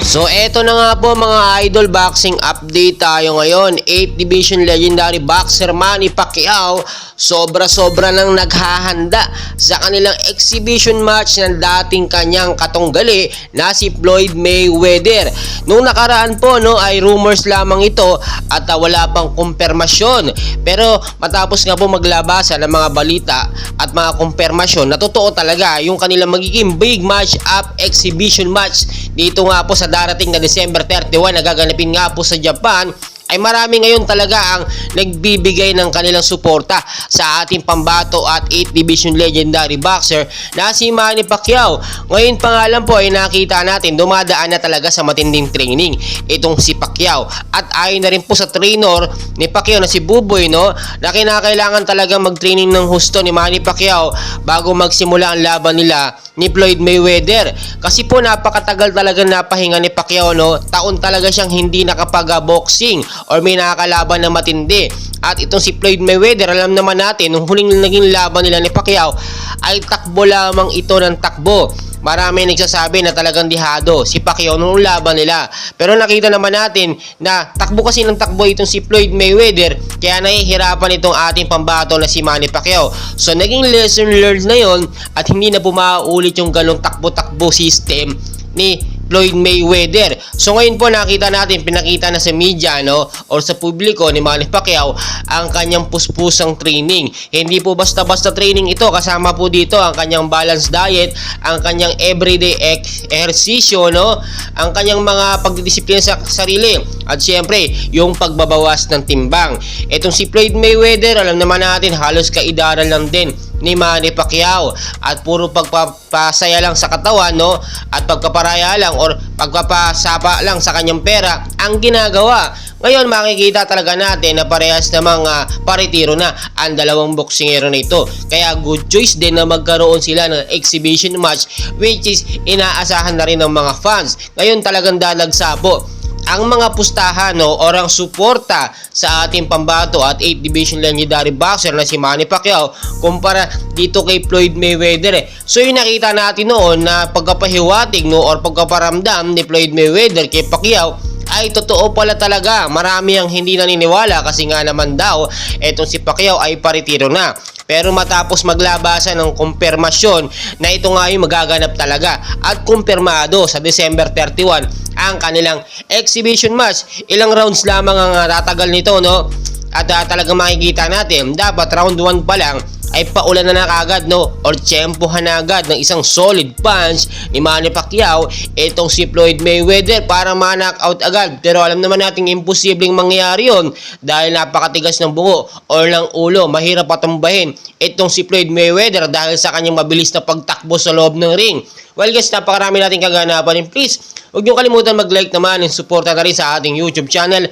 So eto na nga po mga idol, boxing update tayo ngayon. 8th Division legendary boxer Manny Pacquiao sobra-sobra nang naghahanda sa kanilang exhibition match ng dating kanyang katunggali na si Floyd Mayweather. Nung nakaraan po ay rumors lamang ito at wala pang kumpirmasyon. Pero matapos nga po maglabasan ng mga balita at mga kumpirmasyon na totoo talaga yung kanilang magiging big match up exhibition match dito nga po sa darating na December 31 na gaganapin nga po sa Japan, ay marami ngayon talaga ang nagbibigay ng kanilang suporta sa ating pambato at 8th Division legendary boxer na si Manny Pacquiao. Ngayon pa nga lang po ay nakita natin dumadaan na talaga sa matinding training itong si Pacquiao, at ayon na rin po sa trainer ni Pacquiao na si Buboy na kinakailangan talaga mag-training ng husto ni Manny Pacquiao bago magsimula ang laban nila ni Floyd Mayweather. Kasi po napakatagal talaga napahinga ni Pacquiao, taon talaga siyang hindi nakapag-boxing or may nakakalaban na matindi. At itong si Floyd Mayweather, alam naman natin nung huling naging laban nila ni Pacquiao ay takbo lamang ito ng takbo. Marami nagsasabi na talagang dihado si Pacquiao nung laban nila. Pero nakita naman natin na takbo kasi ng takbo itong si Floyd Mayweather, kaya nahihirapan itong ating pambato na si Manny Pacquiao. So naging lesson learned na yon at hindi na pumaulit yung ganong takbo-takbo system ni Floyd Mayweather. So ngayon po nakita natin, pinakita na sa media or sa publiko ni Manny Pacquiao ang kanyang puspusang training. Hindi po basta-basta training ito, kasama po dito ang kanyang balanced diet, ang kanyang everyday ehersisyo, ang kanyang mga pagdidisiplina sa sarili, at syempre yung pagbabawas ng timbang. Itong si Floyd Mayweather, alam naman natin halos kaidaran lang din ni Manny Pacquiao at puro pagpapasaya lang sa katawan at pagpaparaya lang or pagpapasapa lang sa kanyang pera ang ginagawa. Ngayon makikita talaga natin na parehas na mga paritiro na ang dalawang boksingero na ito. Kaya good choice din na magkaroon sila ng exhibition match, which is inaasahan na rin ng mga fans. Ngayon talagang dadagsapo ang mga pustahan or ang suporta sa ating pambato at 8th Division legendary boxer na si Manny Pacquiao kumpara dito kay Floyd Mayweather. So yung nakita natin noon na pagkapahiwatig or pagkaparamdam ni Floyd Mayweather kay Pacquiao ay totoo pala talaga. Marami ang hindi naniniwala kasi nga naman daw etong si Pacquiao ay paritiro na. Pero matapos maglabasan ng kumpirmasyon na ito nga yung magaganap talaga at kumpirmado sa December 31 ang kanilang exhibition match. Ilang rounds lamang ang tatagal nito at talagang makikita natin dapat round 1 pa lang ay paulan na kagad or tsempohan na agad ng isang solid punch ni Manny Pacquiao itong si Floyd Mayweather para ma-knockout agad. Pero alam naman natin imposibleng mangyari yon dahil napakatigas ng bungo or ng ulo. Mahirap patumbahin itong si Floyd Mayweather dahil sa kanyang mabilis na pagtakbo sa loob ng ring. Well guys, napakarami natin kaganapan. Please, huwag niyo kalimutan mag-like naman and suporta na rin sa ating YouTube channel.